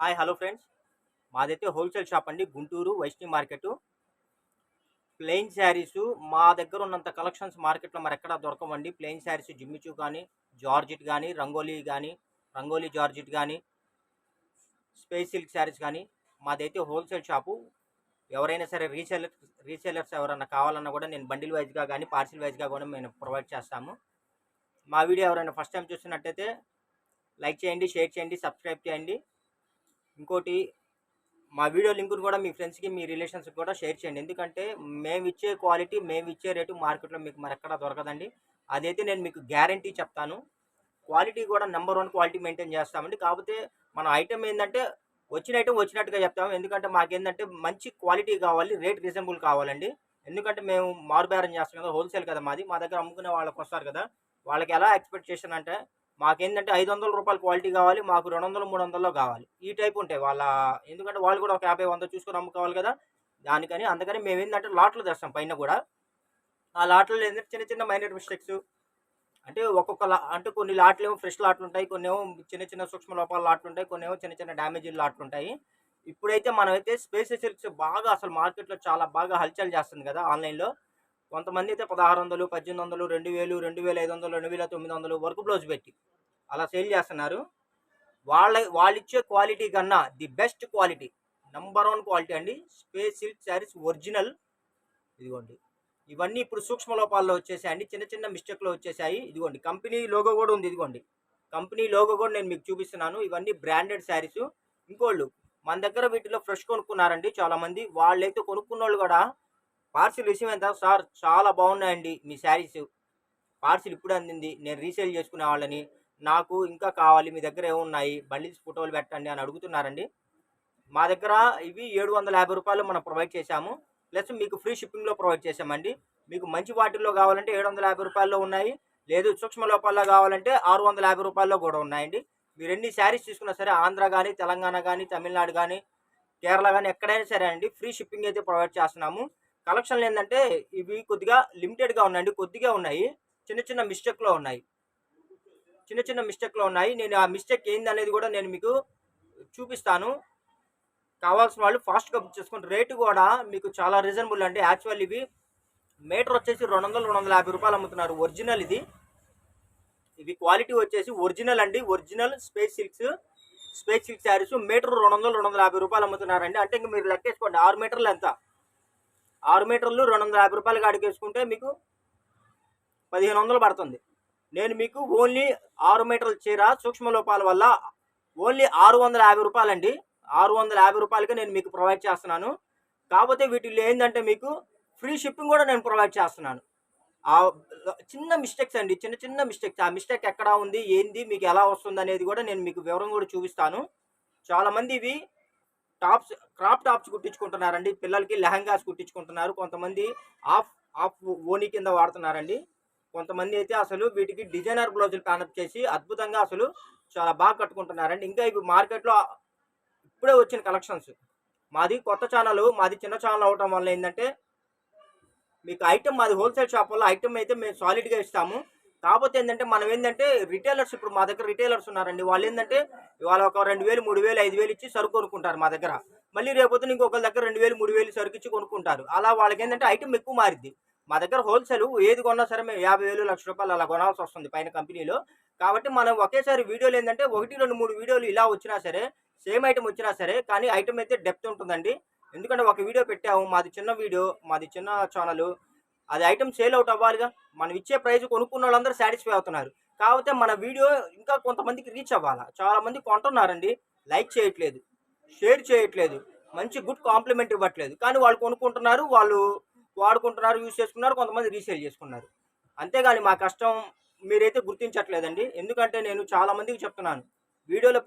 Hi hello friends, మాదైతే wholesale shop అండి. Guntur Vaishnavi market. Plain saris మా దగ్గర ఉన్నంత కలెక్షన్స్ మార్కెట్లో మరి ఎక్కడా దొరకవండి. ప్లెయిన్ శారీస్ జిమ్మిచూ కానీ, జార్జిట్ కానీ, రంగోలీ జార్జిట్ కానీ, స్పేస్ సిల్క్ శారీస్ కానీ మాదైతే హోల్సేల్ షాపు. ఎవరైనా సరే రీసేలర్స్ ఎవరైనా కావాలన్నా కూడా నేను బండిల్ వైజ్గా కానీ పార్సిల్ వైజ్గా కూడా మేము ప్రొవైడ్ చేస్తాము. మా వీడియో ఎవరైనా ఫస్ట్ టైం చూస్తున్నట్టయితే లైక్ చేయండి, షేర్ చేయండి, సబ్స్క్రైబ్ చేయండి. ఇంకోటి, మా వీడియో లింకును కూడా మీ ఫ్రెండ్స్కి, మీ రిలేషన్స్కి కూడా షేర్ చేయండి. ఎందుకంటే మేము ఇచ్చే క్వాలిటీ, మేము ఇచ్చే రేటు మార్కెట్లో మీకు మరి ఎక్కడా దొరకదండి. అదైతే నేను మీకు గ్యారంటీ చెప్తాను. క్వాలిటీ కూడా నెంబర్ 1 క్వాలిటీ మెయింటైన్ చేస్తామండి. కాకపోతే మన ఐటమ్ ఏంటంటే వచ్చిన ఐటమ్ వచ్చినట్టుగా చెప్తాము. ఎందుకంటే మాకేంటంటే మంచి క్వాలిటీ కావాలి, రేట్ రీజనబుల్ కావాలండి. ఎందుకంటే మేము మారుబేరం చేస్తాం కదా, హోల్సేల్ కదా మాది. మా దగ్గర అమ్ముకునే వాళ్ళకి వస్తారు కదా, వాళ్ళకి ఎలా ఎక్స్పెక్టేషన్ అంటే మాకేంటంటే 500 రూపాయల క్వాలిటీ కావాలి, మాకు 200, 300లో కావాలి. ఈ టైప్ ఉంటాయి వాళ్ళ. ఎందుకంటే వాళ్ళు కూడా ఒక 50, 100 చూసుకొని అమ్ముకోవాలి కదా, అందుకని మేము ఏంటంటే లాట్లు తెస్తాం పైన కూడా. ఆ లాట్లలో ఏంటంటే చిన్న చిన్న మైనర్ మిస్టేక్స్ అంటే ఒక్కొక్క అంటే కొన్ని లాట్లు ఏమో ఫ్రెష్ లాట్లు ఉంటాయి, కొన్ని ఏమో చిన్న చిన్న సూక్ష్మ లోపాల లాట్లు ఉంటాయి, కొన్ని ఏమో చిన్న చిన్న డ్యామేజ్ లాట్లు ఉంటాయి. ఇప్పుడైతే మనమైతే స్పేస్ సిల్క్స్ బాగా అసలు మార్కెట్లో చాలా బాగా హల్చల్ చేస్తుంది కదా ఆన్లైన్లో. కొంతమంది అయితే 1600, 1800, 2000, 2500, 2900 వరకు బ్లౌజ్ పెట్టి అలా సేల్ చేస్తున్నారు. వాళ్ళిచ్చే క్వాలిటీ కన్నా the best quality, number 1 quality అండి స్పేస్ సిల్క్ శారీస్ ఒరిజినల్. ఇదిగోండి, ఇవన్నీ ఇప్పుడు సూక్ష్మ లోపాల్లో వచ్చేసాయండి, చిన్న చిన్న మిస్టేక్లో వచ్చేసాయి. ఇదిగోండి, కంపెనీ లోగో కూడా ఉంది. ఇదిగోండి, కంపెనీ లోగో కూడా నేను మీకు చూపిస్తున్నాను. ఇవన్నీ బ్రాండెడ్ శారీస్. ఇంకోళ్ళు మన దగ్గర వీటిలో ఫ్రెష్ కొనుక్కున్నారండి చాలామంది. వాళ్ళైతే కొనుక్కున్న వాళ్ళు కూడా పార్సిల్ రిసీవ్ అయిన తర్వాత, సార్ చాలా బాగున్నాయండి మీ శారీస్, పార్సిల్ ఇప్పుడు అందింది, నేను రీసేల్ చేసుకునే వాళ్ళని, నాకు ఇంకా కావాలి, మీ దగ్గర ఏమున్నాయి, బండిల్స్ ఫోటోలు పెట్టండి అని అడుగుతున్నారండి. మా దగ్గర ఇవి 750 రూపాయలు మనం ప్రొవైడ్ చేశాము. ప్లస్ మీకు ఫ్రీ షిప్పింగ్లో ప్రొవైడ్ చేసామండి. మీకు మంచి వాటిల్లో కావాలంటే 750 రూపాయల్లో ఉన్నాయి, లేదు సూక్ష్మ లోపాల్లో కావాలంటే 650 రూపాయల్లో కూడా ఉన్నాయండి. మీరు ఎన్ని శారీస్ తీసుకున్నా సరే, ఆంధ్ర కానీ, తెలంగాణ కానీ, తమిళనాడు కానీ, కేరళ కానీ ఎక్కడైనా సరే అండి, ఫ్రీ షిప్పింగ్ అయితే ప్రొవైడ్ చేస్తున్నాము. కలెక్షన్లు ఏంటంటే ఇవి కొద్దిగా లిమిటెడ్గా ఉన్నాయండి, కొద్దిగా ఉన్నాయి, చిన్న చిన్న మిస్టేక్లో ఉన్నాయి. నేను ఆ మిస్టేక్ ఏంది అనేది కూడా నేను మీకు చూపిస్తాను. కావాల్సిన వాళ్ళు ఫాస్ట్గా బుక్ చేసుకుని. రేటు కూడా మీకు చాలా రీజనబుల్ అండి. యాక్చువల్ ఇవి మీటర్ వచ్చేసి 200, 250 రూపాయలు అమ్ముతున్నారు ఒరిజినల్. ఇవి క్వాలిటీ వచ్చేసి ఒరిజినల్ అండి, original space silk saris metre 200, 250 రూపాయలు అమ్ముతున్నారండి. అంటే ఇంక మీరు లెక్కేసుకోండి, 6 మీటర్లు ఎంత, 6 మీటర్లు 250 రూపాయలు అడిగేసుకుంటే మీకు 1500 పడుతుంది. నేను మీకు ఓన్లీ 6 మీటర్ల చీర సూక్ష్మ లోపాల వల్ల ఓన్లీ 650 రూపాయలండి, 650 రూపాయలకి నేను మీకు ప్రొవైడ్ చేస్తున్నాను. కాకపోతే వీటిల్లో ఏంటంటే మీకు ఫ్రీ షిప్పింగ్ కూడా నేను ప్రొవైడ్ చేస్తున్నాను. ఆ చిన్న మిస్టేక్స్ అండి, చిన్న చిన్న మిస్టేక్స్. ఆ మిస్టేక్ ఎక్కడ ఉంది, ఏంది, మీకు ఎలా వస్తుంది అనేది కూడా నేను మీకు వివరం కూడా చూపిస్తాను. చాలామంది ఇవి క్రాప్ టాప్స్ కుట్టించుకుంటున్నారండి, పిల్లలకి లెహంగాస్ కుట్టించుకుంటున్నారు. కొంతమంది ఆఫ్ ఆఫ్ ఓనీ కింద వాడుతున్నారండి. కొంతమంది అయితే అసలు వీటికి డిజైనర్ బ్లౌజులు ప్యానప్ చేసి అద్భుతంగా అసలు చాలా బాగా కట్టుకుంటున్నారండి. ఇంకా ఇవి మార్కెట్లో ఇప్పుడే వచ్చిన కలెక్షన్స్. మాది కొత్త ఛానల్, మాది చిన్న ఛానల్ అవటం వల్ల ఏంటంటే మీకు ఐటమ్, మాది హోల్సేల్ షాప్ వల్ల ఐటమ్ అయితే మేము సాలిడ్గా ఇస్తాము. కాకపోతే ఏంటంటే మనం ఏంటంటే రిటైలర్స్, ఇప్పుడు మా దగ్గర రిటైలర్స్ ఉన్నారండి. వాళ్ళు ఏంటంటే ఇవాళ ఒక 2000, 3000, 5000 ఇచ్చి సరుకు కొనుక్కుంటారు మా దగ్గర. మళ్ళీ రేపొద్దున ఇంకొకరి దగ్గర 2000, 3000 సరుకు ఇచ్చి కొనుక్కుంటారు. అలా వాళ్ళకి ఏంటంటే ఐటమ్ ఎక్కువ మారిద్ది. మా దగ్గర హోల్సేల్ ఏది కొన్నా సరే మేము 50,000, 1,00,000 రూపాయలు అలా కొనాల్సి వస్తుంది పైన కంపెనీలో. కాబట్టి మనం ఒకేసారి వీడియోలు ఏంటంటే 1, 2, 3 వీడియోలు ఇలా వచ్చినా సరే, సేమ్ ఐటమ్ వచ్చినా సరే, కానీ ఐటమ్ అయితే డెప్త్ ఉంటుందండి. ఎందుకంటే ఒక వీడియో పెట్టాము, మాది చిన్న వీడియో, మాది చిన్న ఛానల్, అది ఐటమ్ సేల్ అవుట్ అవ్వాలిగా. మనం ఇచ్చే ప్రైస్ కొనుక్కున్న వాళ్ళందరూ సాటిస్ఫై అవుతున్నారు. కాకపోతే మన వీడియో ఇంకా కొంతమందికి రీచ్ అవ్వాలా. చాలామంది కొంటున్నారండి, లైక్ చేయట్లేదు, షేర్ చేయట్లేదు, మంచి గుడ్ కాంప్లిమెంట్ ఇవ్వట్లేదు. కానీ వాళ్ళు కొనుక్కుంటున్నారు, వాళ్ళు వాడుకుంటున్నారు, యూజ్ చేసుకున్నారు, కొంతమంది రీసేల్ చేసుకున్నారు. అంతేగాని మా కష్టం మీరైతే గుర్తించట్లేదండి. ఎందుకంటే నేను చాలామందికి చెప్తున్నాను,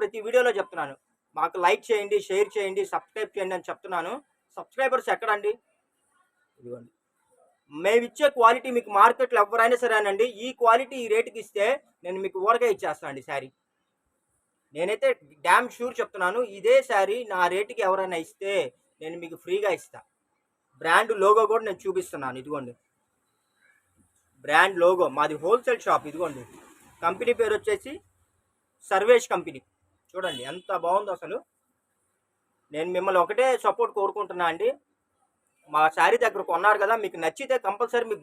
ప్రతి వీడియోలో చెప్తున్నాను, మాకు లైక్ చేయండి, షేర్ చేయండి, సబ్స్క్రైబ్ చేయండి అని చెప్తున్నాను. సబ్స్క్రైబర్స్ ఎక్కడండి? ఇదిగోండి, మేమిచ్చే క్వాలిటీ మీకు మార్కెట్లో ఎవరైనా సరేనండి, ఈ క్వాలిటీ ఈ రేటుకి ఇస్తే నేను మీకు ఊరగా ఇచ్చేస్తానండి శారీ. నేనైతే డ్యామ్ షూర్ చెప్తున్నాను, ఇదే శారీ నా రేటుకి ఎవరైనా ఇస్తే నేను మీకు ఫ్రీగా ఇస్తా. బ్రాండ్ లోగో కూడా నేను చూపిస్తున్నాను. ఇదిగోండి, బ్రాండ్ లోగో, మాది హోల్సేల్ షాప్. ఇదిగోండి, కంపెనీ పేరు వచ్చేసి సర్వేష్ కంపెనీ. చూడండి ఎంత బాగుందో అసలు. నేను మిమ్మల్ని ఒకటే సపోర్ట్ కోరుకుంటున్నా అండి. మా శారీ దగ్గర కొన్నారు కదా, మీకు నచ్చితే కంపల్సరీ మీకు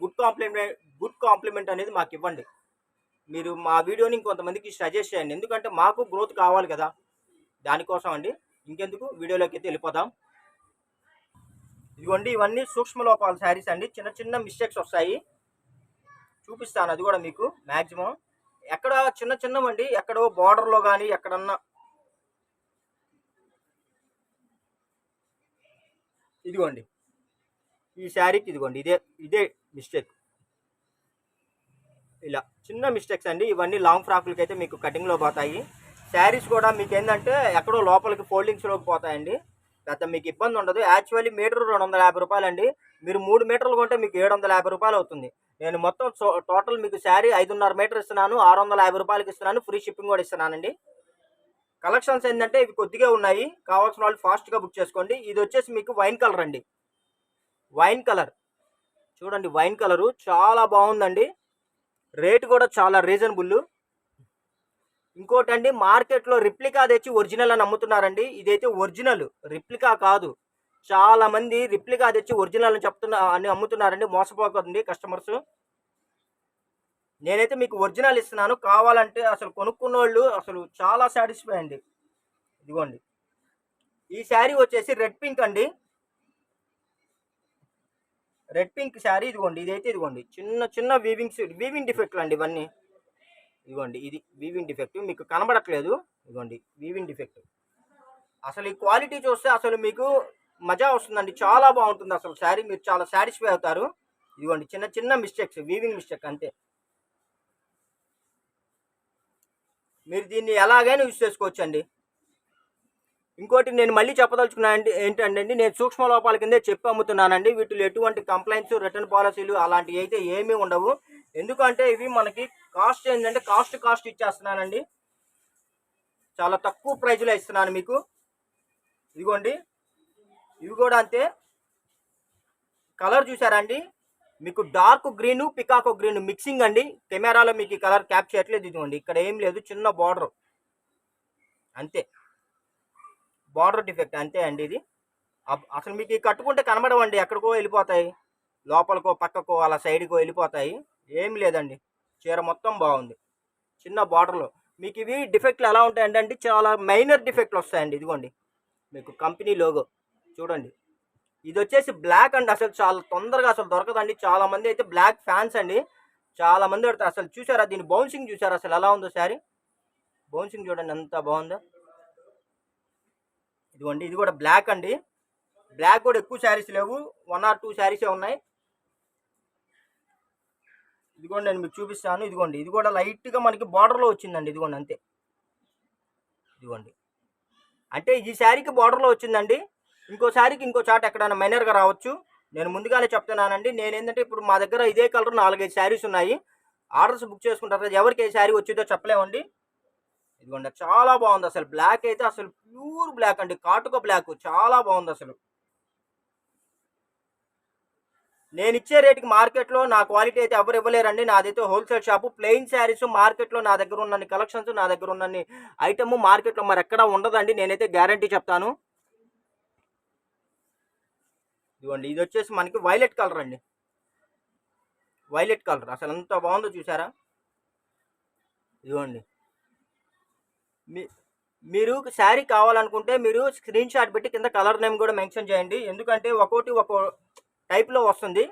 గుడ్ కాంప్లిమెంట్ అనేది మాకు ఇవ్వండి. మీరు మా వీడియోని ఇంకొంతమందికి సజెస్ట్ చేయండి, ఎందుకంటే మాకు గ్రోత్ కావాలి కదా, దానికోసం అండి. ఇంకెందుకు, వీడియోలోకి అయితే వెళ్ళిపోదాం. ఇదిగోండి, ఇవన్నీ సూక్ష్మ లోపాల శారీస్ అండి. చిన్న చిన్న మిస్టేక్స్ వస్తాయి, చూపిస్తాను అది కూడా మీకు. మ్యాక్సిమం ఎక్కడ చిన్న చిన్నవండి, ఎక్కడో బార్డర్లో కానీ ఎక్కడన్నా. ఇదిగోండి ఈ శారీకి, ఇదిగోండి ఇదే ఇదే మిస్టేక్. ఇలా చిన్న మిస్టేక్స్ అండి. ఇవన్నీ లాంగ్ ఫ్రాక్లకి అయితే మీకు కటింగ్లో పోతాయి. శారీస్ కూడా మీకు ఏంటంటే ఎక్కడో లోపలికి ఫోల్డింగ్స్లోకి పోతాయండి. పెద్ద మీకు ఇబ్బంది ఉండదు. యాక్చువల్లీ మీటర్ 250 రూపాయలండి. మీరు 3 మీటర్లు కొంటే మీకు 750 రూపాయలు అవుతుంది. నేను మొత్తం టోటల్ మీకు శారీ 5.5 మీటర్ ఇస్తున్నాను, 650 రూపాయలకి ఇస్తున్నాను. ఫ్రీ షిప్పింగ్ కూడా ఇస్తున్నానండి. కలెక్షన్స్ ఏంటంటే ఇవి కొద్దిగా ఉన్నాయి, కావాల్సిన వాళ్ళు ఫాస్ట్గా బుక్ చేసుకోండి. ఇది వచ్చేసి మీకు వైన్ కలర్ అండి. వైన్ కలర్ చూడండి, వైన్ కలరు చాలా బాగుందండి. రేటు కూడా చాలా రీజనబుల్. ఇంకోటి అండి, మార్కెట్లో రిప్లికా తెచ్చి ఒరిజినల్ అని అమ్ముతున్నారండి. ఇదైతే ఒరిజినల్, రిప్లికా కాదు. చాలా మంది రిప్లికా తెచ్చి ఒరిజినల్ అని అమ్ముతున్నారండి. మోసపోకండి కస్టమర్స్. నేనైతే మీకు ఒరిజినల్ ఇస్తున్నాను. కావాలంటే అసలు కొనుక్కున్న వాళ్ళు అసలు చాలా సాటిస్ఫై అండి. ఇదిగోండి ఈ శారీ వచ్చేసి రెడ్ పింక్ అండి. Red pink sari. ఇదిగోండి ఇదైతే, ఇదిగోండి చిన్న చిన్న వీవింగ్ డిఫెక్ట్లు అండి ఇవన్నీ. ఇదిగోండి ఇది వీవింగ్ డిఫెక్ట్, మీకు కనబడట్లేదు. ఇదిగోండి వీవింగ్ డిఫెక్ట్. అసలు ఈ క్వాలిటీ చూస్తే అసలు మీకు మజా వస్తుందండి, చాలా బాగుంటుంది అసలు శారీ. మీరు చాలా సాటిస్ఫై అవుతారు. ఇదిగోండి చిన్న చిన్న మిస్టేక్స్, వీవింగ్ మిస్టేక్ అంతే. మీరు దీన్ని ఎలాగైనా యూజ్ చేసుకోవచ్చు అండి. ఇంకోటి నేను మళ్ళీ చెప్పదలుచుకున్నా అండి ఏంటంటే అండి, నేను సూక్ష్మ లోపాల కిందే చెప్పి అమ్ముతున్నానండి. వీటిలో ఎటువంటి కంప్లైంట్స్, రిటర్న్ పాలసీలు అలాంటివి అయితే ఏమీ ఉండవు. ఎందుకంటే ఇవి మనకి కాస్ట్ ఏంటంటే కాస్ట్ ఇచ్చేస్తున్నానండి. చాలా తక్కువ ప్రైజ్లో ఇస్తున్నాను మీకు. ఇదిగోండి ఇవి కూడా అంతే. కలర్ చూసారండి, మీకు డార్క్ గ్రీను పికాకో గ్రీన్ మిక్సింగ్ అండి. కెమెరాలో మీకు ఈ కలర్ క్యాప్చర్ చేయట్లేదు. ఇదిగోండి ఇక్కడ ఏం లేదు, చిన్న బార్డర్ అంతే, బార్డర్ డిఫెక్ట్ అంతే అండి. ఇది అసలు మీకు కట్టుకుంటే కనబడవండి, ఎక్కడికో వెళ్ళిపోతాయి, లోపలికో పక్కకో అలా సైడ్కో వెళ్ళిపోతాయి. ఏం లేదండి, చీర మొత్తం బాగుంది. చిన్న బార్డర్లో మీకు ఇవి డిఫెక్ట్లు ఎలా ఉంటాయంటే చాలా మైనర్ డిఫెక్ట్లు వస్తాయండి. ఇదిగోండి మీకు కంపెనీ లోగో చూడండి. ఇది వచ్చేసి బ్లాక్ అండి. అసలు చాలా తొందరగా అసలు దొరకదండి. చాలా మంది అయితే బ్లాక్ ఫ్యాన్స్ అండి, చాలా మంది పడతారు. అసలు చూసారా దీని బౌన్సింగ్, చూసారా అసలు ఎలా ఉందో శారీ. బౌన్సింగ్ చూడండి ఎంత బాగుందో. ఇదిగోండి ఇది కూడా బ్లాక్ అండి. బ్లాక్ కూడా ఎక్కువ శారీస్ లేవు, 1 or 2 శారీసే ఉన్నాయి. ఇదిగోండి నేను మీకు చూపిస్తాను. ఇదిగోండి ఇది కూడా లైట్గా మనకి బార్డర్లో వచ్చిందండి. ఇదిగోండి అంతే. ఇదిగోండి అంటే ఈ శారీకి బార్డర్లో వచ్చిందండి. ఇంకో శారీకి ఇంకో చాట్ ఎక్కడైనా మైనర్గా రావచ్చు. నేను ముందుగానే చెప్తున్నానండి. నేనేంటంటే ఇప్పుడు మా దగ్గర ఇదే కలర్ 4-5 శారీస్ ఉన్నాయి. ఆర్డర్స్ బుక్ చేసుకుంటారు కదా, ఎవరికి ఏ శారీ వచ్చిందో చెప్పలేమండి. ఇదిగోండి చాలా బాగుంది అసలు. బ్లాక్ అయితే అసలు ప్యూర్ బ్లాక్ అండి, కాటుక బ్లాక్, చాలా బాగుంది అసలు. నేను ఇచ్చే రేటుకి మార్కెట్లో నా క్వాలిటీ అయితే ఎవరు ఇవ్వలేరండి. నాదైతే హోల్సేల్ షాపు. ప్లెయిన్ శారీస్ మార్కెట్లో నా దగ్గర ఉన్న కలెక్షన్స్, నా దగ్గర ఉన్న ఐటమ్ మార్కెట్లో మరి ఎక్కడా ఉండదండి. నేనైతే గ్యారంటీ చెప్తాను. ఇదిగోండి ఇది వచ్చేసి మనకి వైలెట్ కలర్ అండి. వైలెట్ కలర్ అసలు ఎంత బాగుందో చూసారా. ఇదిగోండి మీరు శారీ కావాలనుకుంటే మీరు స్క్రీన్ షాట్ పెట్టి కింద కలర్ నేమ్ కూడా మెన్షన్ చేయండి, ఎందుకంటే ఒక్కోటి ఒక్కో టైప్లో వస్తుంది.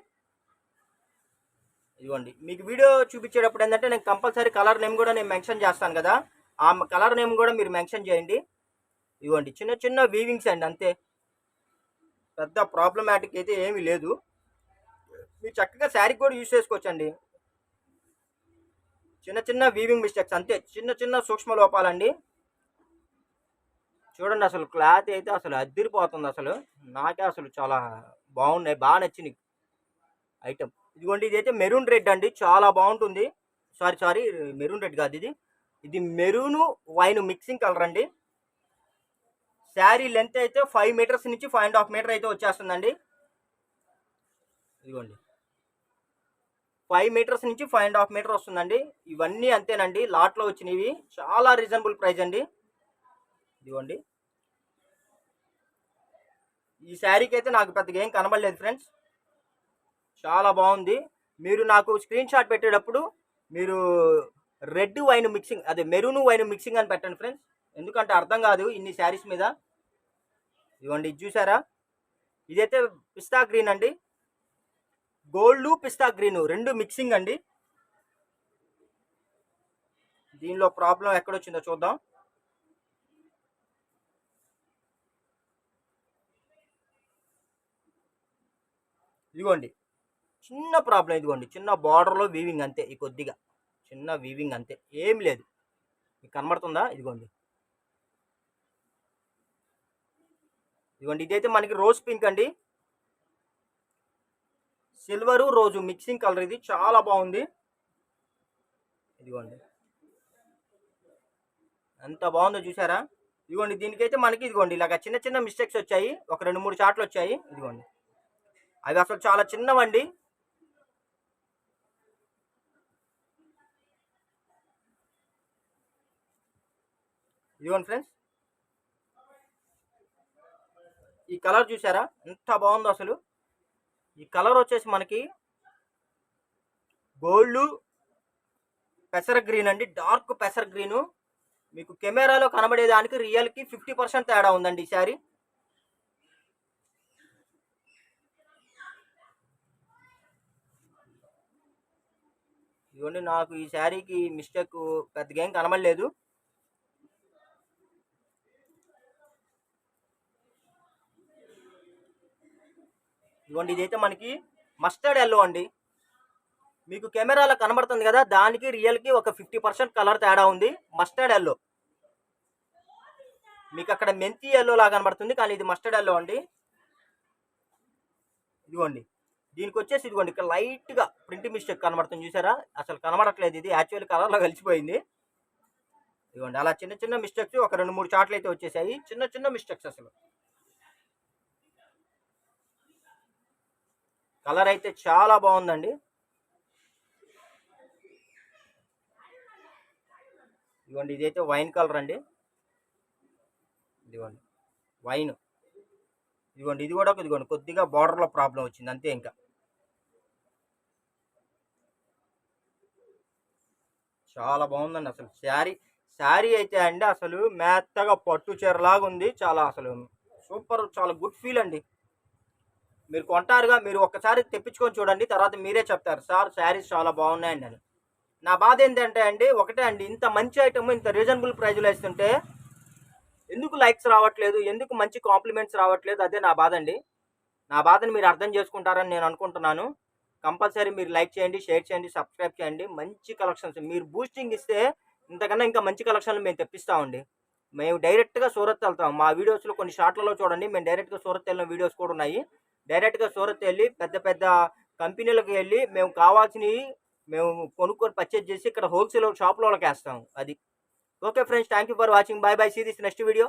ఇదిగోండి మీకు వీడియో చూపించేటప్పుడు ఏంటంటే నేను కంపల్సరీ కలర్ నేమ్ కూడా నేను మెన్షన్ చేస్తాను కదా, ఆ కలర్ నేమ్ కూడా మీరు మెన్షన్ చేయండి. ఇదిగోండి చిన్న చిన్న వీవింగ్స్ అండి అంతే, పెద్ద ప్రాబ్లమాటిక్ అయితే ఏమీ లేదు. మీరు చక్కగా శారీ కూడా యూజ్ చేసుకోవచ్చండి. చిన్న చిన్న వీవింగ్ మిస్టేక్స్ అంతే, చిన్న చిన్న సూక్ష్మ లోపాలండి. చూడండి అసలు క్లాత్ అయితే అసలు అద్దిరిపోతుంది అసలు. నాకే అసలు చాలా బాగున్నాయి, బాగా నచ్చింది ఐటమ్. ఇదిగోండి ఇదైతే మెరూన్ రెడ్ అండి, చాలా బాగుంటుంది. సారీ మెరూన్ రెడ్ కాదు, ఇది మెరూను వైన్ మిక్సింగ్ కలర్ అండి. శారీ లెంత్ అయితే 5 మీటర్స్ నుంచి 5.5 మీటర్ అయితే వచ్చేస్తుందండి. ఇదిగోండి 5 మీటర్స్ నుంచి 5.5 మీటర్ వస్తుందండి. ఇవన్నీ అంతేనండి, లాట్లో వచ్చినవి, చాలా రీజనబుల్ ప్రైస్ అండి. ఇదిగోండి ఈ శారీకి అయితే నాకు పెద్దగా ఏం కనబడలేదు ఫ్రెండ్స్, చాలా బాగుంది. మీరు నాకు స్క్రీన్ షాట్ పెట్టేటప్పుడు మీరు రెడ్ వైన్ మిక్సింగ్, అదే మెరూన్ వైన్ మిక్సింగ్ అని పెట్టండి ఫ్రెండ్స్, ఎందుకంటే అర్థం కాదు ఇన్ని శారీస్ మీద. ఇదిగోండి, ఇది చూసారా, ఇదైతే పిస్తా గ్రీన్ అండి, గోల్డ్ పిస్తా గ్రీన్ రెండు మిక్సింగ్ అండి. దీనిలో ప్రాబ్లం ఎక్కడొచ్చిందో చూద్దాం. ఇదిగోండి చిన్న ప్రాబ్లం, ఇదిగోండి చిన్న బార్డర్లో వీవింగ్ అంతే, ఈ కొద్దిగా చిన్న వీవింగ్ అంతే, ఏం లేదు. మీకు కనబడుతుందా? ఇదిగోండి, ఇదిగోండి ఇదైతే మనకి రోజ్ పింక్ అండి, సిల్వరు రోజు మిక్సింగ్ కలర్, ఇది చాలా బాగుంది. ఇదిగోండి ఎంత బాగుందో చూసారా. ఇదిగోండి దీనికైతే మనకి ఇదిగోండి ఇలాగ చిన్న చిన్న మిస్టేక్స్ వచ్చాయి, ఒక 2-3 చాట్లు వచ్చాయి. ఇదిగోండి అవి అసలు చాలా చిన్నవండి. ఇదిగోండి ఫ్రెండ్స్, ఈ కలర్ చూసారా ఎంత బాగుందో అసలు. ఈ కలర్ వచ్చేసి మనకి గోల్డ్ పెసర గ్రీన్ అండి, డార్క్ పెసర గ్రీను. మీకు కెమెరాలో కనబడేదానికి రియల్కి 50% తేడా ఉందండి ఈ శారీ. ఇదిగోండి నాకు ఈ శారీకి మిస్టేక్ పెద్దగా ఏం కనబడలేదు. ఇదిగోండి ఇదైతే మనకి మస్టర్డ్ ఎల్లో అండి, మీకు కెమెరాలో కనబడుతుంది కదా, దానికి రియల్కి ఒక 50% కలర్ తేడా ఉంది. మస్టర్డ్ ఎల్లో, మీకు అక్కడ మెంతి ఎల్లో లాగా కనబడుతుంది, కానీ ఇది మస్టర్డ్ ఎల్లో అండి. ఇదిగోండి దీనికి వచ్చేసి ఇదిగోండి ఇక్కడ లైట్గా ప్రింట్ మిస్టేక్ కనబడుతుంది చూసారా, అసలు కనబడట్లేదు, ఇది యాక్చువల్లీ కలర్లో కలిసిపోయింది. ఇదిగోండి అలా చిన్న చిన్న మిస్టేక్స్, ఒక 2-3 చాట్లు అయితే వచ్చేసాయి, చిన్న చిన్న మిస్టేక్స్. అసలు కలర్ అయితే చాలా బాగుందండి. ఇదిగోండి ఇదైతే వైన్ కలర్ అండి, ఇదిగోండి వైన్. ఇదిగోండి ఇది కూడా ఇదిగోండి కొద్దిగా బార్డర్లో ప్రాబ్లం వచ్చింది అంతే. ఇంకా చాలా బాగుందండి అసలు శారీ అయితే అండి అసలు మెత్తగా పట్టు చీరలాగా ఉంది, చాలా అసలు సూపర్, చాలా గుడ్ ఫీల్ అండి. మీరు కొంటారుగా, మీరు ఒక్కసారి తెప్పించుకొని చూడండి, తర్వాత మీరే చెప్తారు సార్ శారీస్ చాలా బాగున్నాయండి అని. నా బాధ ఏంటంటే అండి ఒకటే అండి, ఇంత మంచి ఐటమ్ ఇంత రీజనబుల్ ప్రైజ్లో వేస్తుంటే ఎందుకు లైక్స్ రావట్లేదు, ఎందుకు మంచి కాంప్లిమెంట్స్ రావట్లేదు, అదే నా బాధ అండి. నా బాధని మీరు అర్థం చేసుకుంటారని నేను అనుకుంటున్నాను. కంపల్సరీ మీరు లైక్ చేయండి, షేర్ చేయండి, సబ్స్క్రైబ్ చేయండి. మంచి కలెక్షన్స్ మీరు బూస్టింగ్ ఇస్తే ఇంతకన్నా ఇంకా మంచి కలెక్షన్లు మేము తెప్పిస్తామండి. మేము డైరెక్ట్గా సూరత్ వెళ్తాం, మా వీడియోస్లో కొన్ని షార్ట్లలో చూడండి, మేము డైరెక్ట్గా సూరత్ వెళ్ళిన వీడియోస్ కూడా ఉన్నాయి. డైరెక్ట్గా సూరత్ వెళ్ళి పెద్ద పెద్ద కంపెనీలకు వెళ్ళి మేము కావాల్సినవి మేము కొనుక్కొని పర్చేజ్ చేసి ఇక్కడ హోల్సేల్ షాప్లో వాళ్ళకి వేస్తాం. అది okay friends, thank you for watching, bye bye, see this next video.